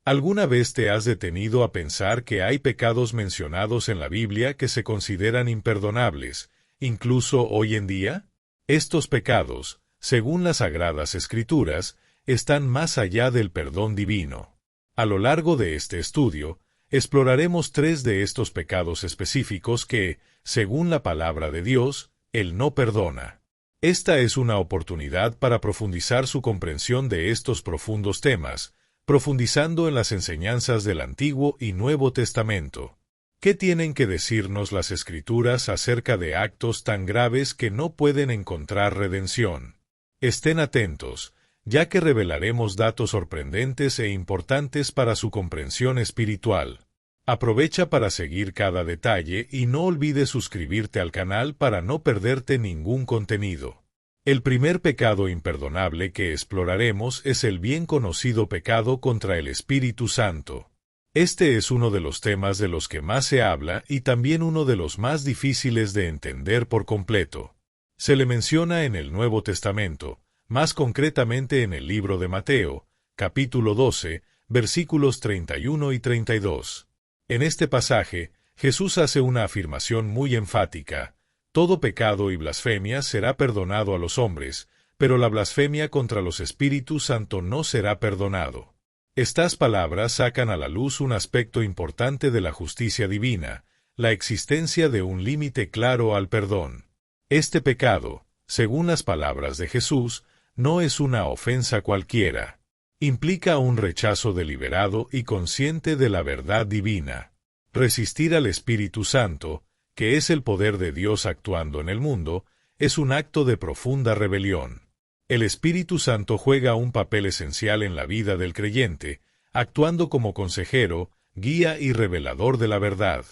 ¿Alguna vez te has detenido a pensar que hay pecados mencionados en la Biblia que se consideran imperdonables, incluso hoy en día? Estos pecados, según las Sagradas Escrituras, están más allá del perdón divino. A lo largo de este estudio, exploraremos 3 de estos pecados específicos que, según la palabra de Dios, Él no perdona. Esta es una oportunidad para profundizar su comprensión de estos profundos temas, profundizando en las enseñanzas del Antiguo y Nuevo Testamento. ¿Qué tienen que decirnos las Escrituras acerca de actos tan graves que no pueden encontrar redención? Estén atentos, ya que revelaremos datos sorprendentes e importantes para su comprensión espiritual. Aprovecha para seguir cada detalle y no olvides suscribirte al canal para no perderte ningún contenido. El primer pecado imperdonable que exploraremos es el bien conocido pecado contra el Espíritu Santo. Este es uno de los temas de los que más se habla y también uno de los más difíciles de entender por completo. Se le menciona en el Nuevo Testamento, más concretamente en el libro de Mateo, capítulo 12, versículos 31 y 32. En este pasaje, Jesús hace una afirmación muy enfática: todo pecado y blasfemia será perdonado a los hombres, pero la blasfemia contra los Espíritus Santo no será perdonado. Estas palabras sacan a la luz un aspecto importante de la justicia divina, la existencia de un límite claro al perdón. Este pecado, según las palabras de Jesús, no es una ofensa cualquiera. Implica un rechazo deliberado y consciente de la verdad divina. Resistir al Espíritu Santo, que es el poder de Dios actuando en el mundo, es un acto de profunda rebelión. El Espíritu Santo juega un papel esencial en la vida del creyente, actuando como consejero, guía y revelador de la verdad.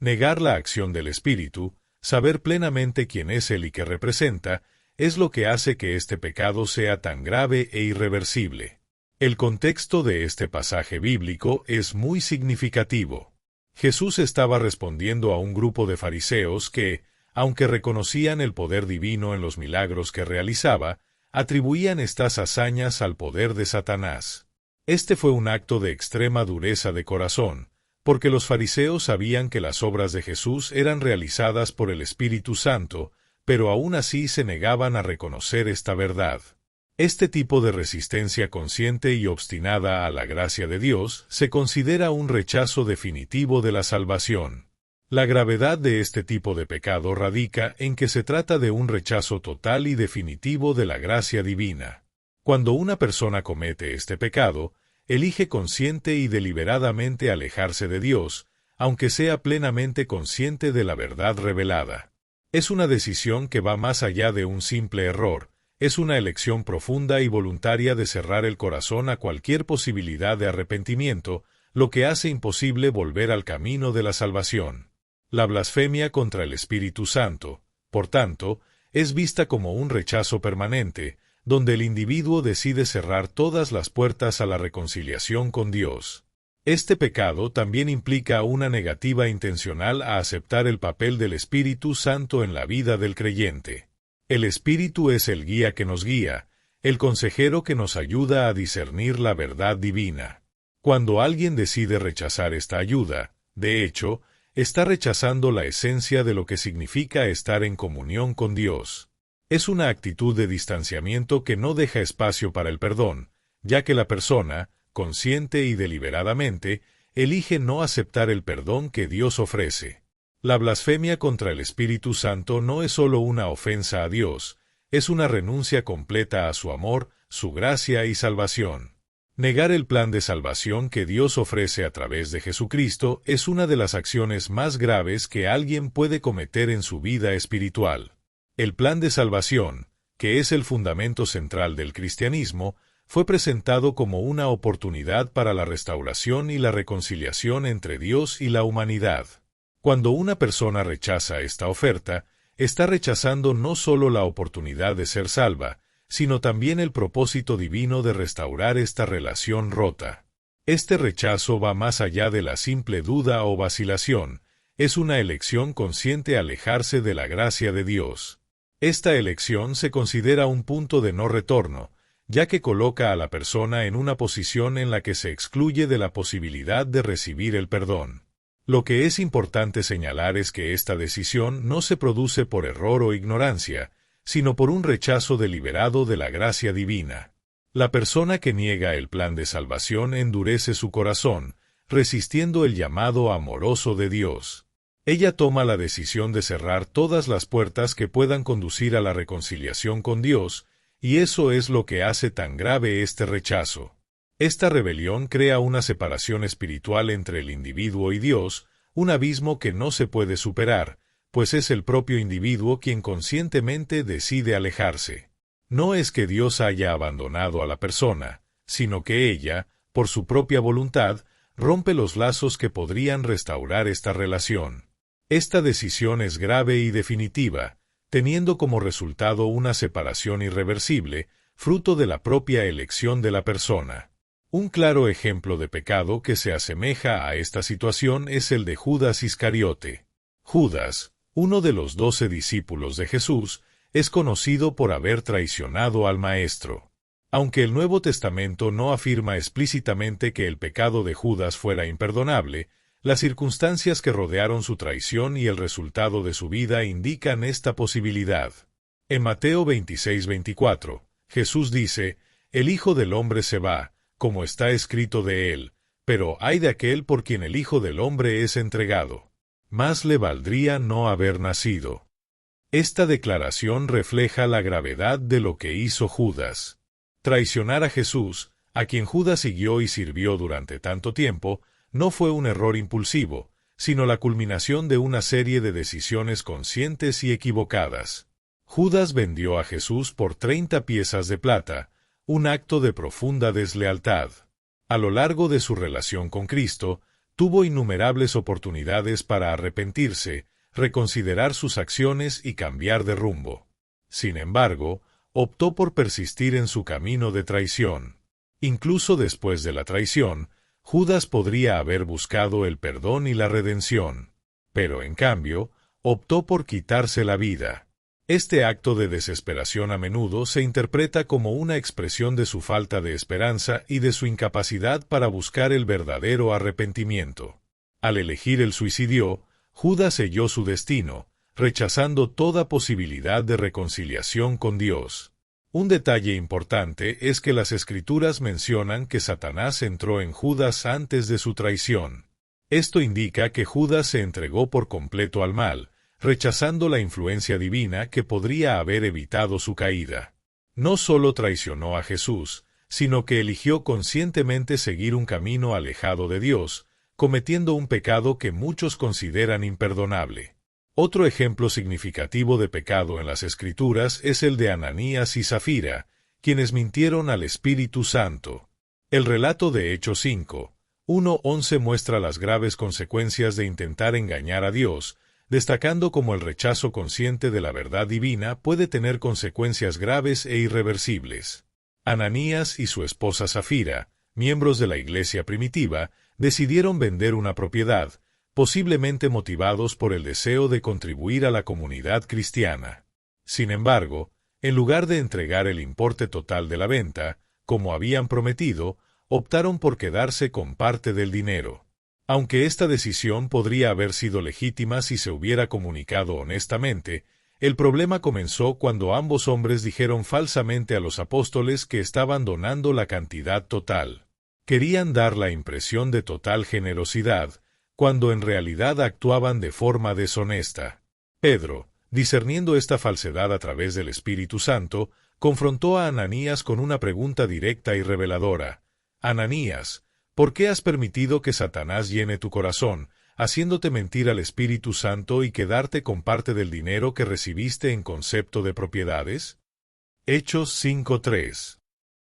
Negar la acción del Espíritu, saber plenamente quién es Él y qué representa, es lo que hace que este pecado sea tan grave e irreversible. El contexto de este pasaje bíblico es muy significativo. Jesús estaba respondiendo a un grupo de fariseos que, aunque reconocían el poder divino en los milagros que realizaba, atribuían estas hazañas al poder de Satanás. Este fue un acto de extrema dureza de corazón, porque los fariseos sabían que las obras de Jesús eran realizadas por el Espíritu Santo, pero aún así se negaban a reconocer esta verdad. Este tipo de resistencia consciente y obstinada a la gracia de Dios se considera un rechazo definitivo de la salvación. La gravedad de este tipo de pecado radica en que se trata de un rechazo total y definitivo de la gracia divina. Cuando una persona comete este pecado, elige consciente y deliberadamente alejarse de Dios, aunque sea plenamente consciente de la verdad revelada. Es una decisión que va más allá de un simple error, es una elección profunda y voluntaria de cerrar el corazón a cualquier posibilidad de arrepentimiento, lo que hace imposible volver al camino de la salvación. La blasfemia contra el Espíritu Santo, por tanto, es vista como un rechazo permanente, donde el individuo decide cerrar todas las puertas a la reconciliación con Dios. Este pecado también implica una negativa intencional a aceptar el papel del Espíritu Santo en la vida del creyente. El Espíritu es el guía que nos guía, el consejero que nos ayuda a discernir la verdad divina. Cuando alguien decide rechazar esta ayuda, de hecho, está rechazando la esencia de lo que significa estar en comunión con Dios. Es una actitud de distanciamiento que no deja espacio para el perdón, ya que la persona, consciente y deliberadamente, elige no aceptar el perdón que Dios ofrece. La blasfemia contra el Espíritu Santo no es solo una ofensa a Dios, es una renuncia completa a su amor, su gracia y salvación. Negar el plan de salvación que Dios ofrece a través de Jesucristo es una de las acciones más graves que alguien puede cometer en su vida espiritual. El plan de salvación, que es el fundamento central del cristianismo, fue presentado como una oportunidad para la restauración y la reconciliación entre Dios y la humanidad. Cuando una persona rechaza esta oferta, está rechazando no solo la oportunidad de ser salva, sino también el propósito divino de restaurar esta relación rota. Este rechazo va más allá de la simple duda o vacilación, es una elección consciente alejarse de la gracia de Dios. Esta elección se considera un punto de no retorno, ya que coloca a la persona en una posición en la que se excluye de la posibilidad de recibir el perdón. Lo que es importante señalar es que esta decisión no se produce por error o ignorancia, sino por un rechazo deliberado de la gracia divina. La persona que niega el plan de salvación endurece su corazón, resistiendo el llamado amoroso de Dios. Ella toma la decisión de cerrar todas las puertas que puedan conducir a la reconciliación con Dios, y eso es lo que hace tan grave este rechazo. Esta rebelión crea una separación espiritual entre el individuo y Dios, un abismo que no se puede superar, pues es el propio individuo quien conscientemente decide alejarse. No es que Dios haya abandonado a la persona, sino que ella, por su propia voluntad, rompe los lazos que podrían restaurar esta relación. Esta decisión es grave y definitiva, teniendo como resultado una separación irreversible, fruto de la propia elección de la persona. Un claro ejemplo de pecado que se asemeja a esta situación es el de Judas Iscariote. Judas, uno de los 12 discípulos de Jesús, es conocido por haber traicionado al Maestro. Aunque el Nuevo Testamento no afirma explícitamente que el pecado de Judas fuera imperdonable, las circunstancias que rodearon su traición y el resultado de su vida indican esta posibilidad. En Mateo 26:24, Jesús dice: «El Hijo del Hombre se va, como está escrito de él, pero ay de aquel por quien el Hijo del Hombre es entregado. Más le valdría no haber nacido». Esta declaración refleja la gravedad de lo que hizo Judas. Traicionar a Jesús, a quien Judas siguió y sirvió durante tanto tiempo, no fue un error impulsivo, sino la culminación de una serie de decisiones conscientes y equivocadas. Judas vendió a Jesús por 30 piezas de plata, un acto de profunda deslealtad. A lo largo de su relación con Cristo, tuvo innumerables oportunidades para arrepentirse, reconsiderar sus acciones y cambiar de rumbo. Sin embargo, optó por persistir en su camino de traición. Incluso después de la traición, Judas podría haber buscado el perdón y la redención, pero en cambio, optó por quitarse la vida. Este acto de desesperación a menudo se interpreta como una expresión de su falta de esperanza y de su incapacidad para buscar el verdadero arrepentimiento. Al elegir el suicidio, Judas selló su destino, rechazando toda posibilidad de reconciliación con Dios. Un detalle importante es que las Escrituras mencionan que Satanás entró en Judas antes de su traición. Esto indica que Judas se entregó por completo al mal, rechazando la influencia divina que podría haber evitado su caída. No solo traicionó a Jesús, sino que eligió conscientemente seguir un camino alejado de Dios, cometiendo un pecado que muchos consideran imperdonable. Otro ejemplo significativo de pecado en las Escrituras es el de Ananías y Zafira, quienes mintieron al Espíritu Santo. El relato de Hechos 5:1-11 muestra las graves consecuencias de intentar engañar a Dios, destacando cómo el rechazo consciente de la verdad divina puede tener consecuencias graves e irreversibles. Ananías y su esposa Zafira, miembros de la iglesia primitiva, decidieron vender una propiedad, posiblemente motivados por el deseo de contribuir a la comunidad cristiana. Sin embargo, en lugar de entregar el importe total de la venta, como habían prometido, optaron por quedarse con parte del dinero. Aunque esta decisión podría haber sido legítima si se hubiera comunicado honestamente, el problema comenzó cuando ambos hombres dijeron falsamente a los apóstoles que estaban donando la cantidad total. Querían dar la impresión de total generosidad, cuando en realidad actuaban de forma deshonesta. Pedro, discerniendo esta falsedad a través del Espíritu Santo, confrontó a Ananías con una pregunta directa y reveladora. Ananías, ¿por qué has permitido que Satanás llene tu corazón, haciéndote mentir al Espíritu Santo y quedarte con parte del dinero que recibiste en concepto de propiedades? Hechos 5:3.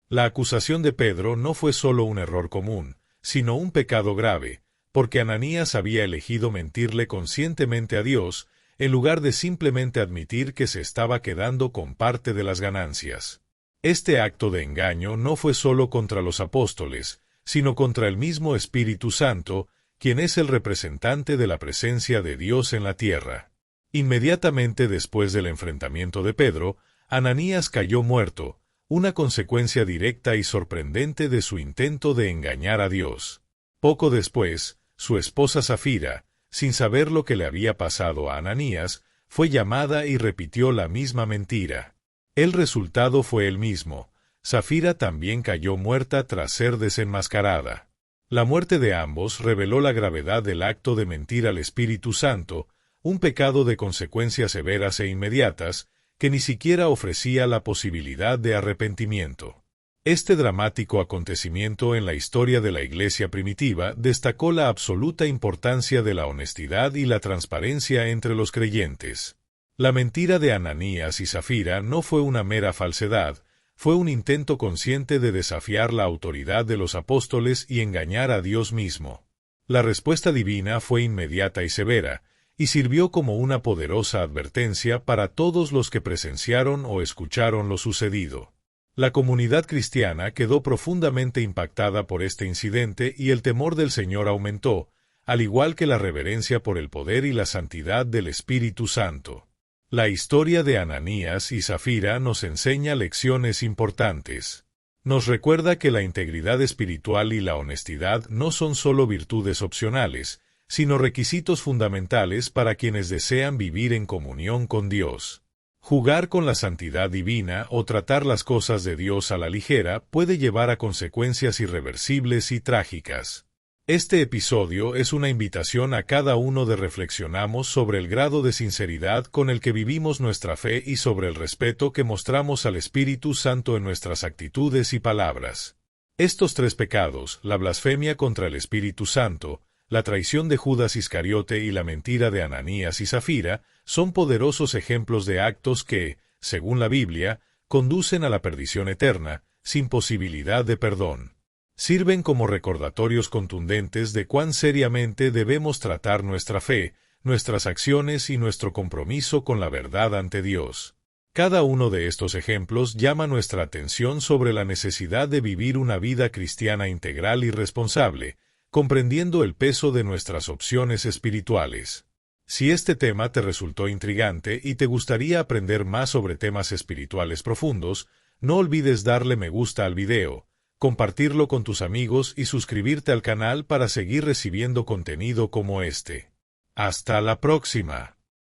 La acusación de Pedro no fue solo un error común, sino un pecado grave, porque Ananías había elegido mentirle conscientemente a Dios, en lugar de simplemente admitir que se estaba quedando con parte de las ganancias. Este acto de engaño no fue solo contra los apóstoles, sino contra el mismo Espíritu Santo, quien es el representante de la presencia de Dios en la tierra. Inmediatamente después del enfrentamiento de Pedro, Ananías cayó muerto, una consecuencia directa y sorprendente de su intento de engañar a Dios. Poco después, su esposa Safira, sin saber lo que le había pasado a Ananías, fue llamada y repitió la misma mentira. El resultado fue el mismo. Safira también cayó muerta tras ser desenmascarada. La muerte de ambos reveló la gravedad del acto de mentir al Espíritu Santo, un pecado de consecuencias severas e inmediatas, que ni siquiera ofrecía la posibilidad de arrepentimiento. Este dramático acontecimiento en la historia de la Iglesia primitiva destacó la absoluta importancia de la honestidad y la transparencia entre los creyentes. La mentira de Ananías y Safira no fue una mera falsedad, fue un intento consciente de desafiar la autoridad de los apóstoles y engañar a Dios mismo. La respuesta divina fue inmediata y severa, y sirvió como una poderosa advertencia para todos los que presenciaron o escucharon lo sucedido. La comunidad cristiana quedó profundamente impactada por este incidente y el temor del Señor aumentó, al igual que la reverencia por el poder y la santidad del Espíritu Santo. La historia de Ananías y Safira nos enseña lecciones importantes. Nos recuerda que la integridad espiritual y la honestidad no son solo virtudes opcionales, sino requisitos fundamentales para quienes desean vivir en comunión con Dios. Jugar con la santidad divina o tratar las cosas de Dios a la ligera puede llevar a consecuencias irreversibles y trágicas. Este episodio es una invitación a cada uno de reflexionamos sobre el grado de sinceridad con el que vivimos nuestra fe y sobre el respeto que mostramos al Espíritu Santo en nuestras actitudes y palabras. Estos tres pecados, la blasfemia contra el Espíritu Santo, la traición de Judas Iscariote y la mentira de Ananías y Safira, son poderosos ejemplos de actos que, según la Biblia, conducen a la perdición eterna, sin posibilidad de perdón. Sirven como recordatorios contundentes de cuán seriamente debemos tratar nuestra fe, nuestras acciones y nuestro compromiso con la verdad ante Dios. Cada uno de estos ejemplos llama nuestra atención sobre la necesidad de vivir una vida cristiana integral y responsable, comprendiendo el peso de nuestras opciones espirituales. Si este tema te resultó intrigante y te gustaría aprender más sobre temas espirituales profundos, no olvides darle me gusta al video, compartirlo con tus amigos y suscribirte al canal para seguir recibiendo contenido como este. ¡Hasta la próxima!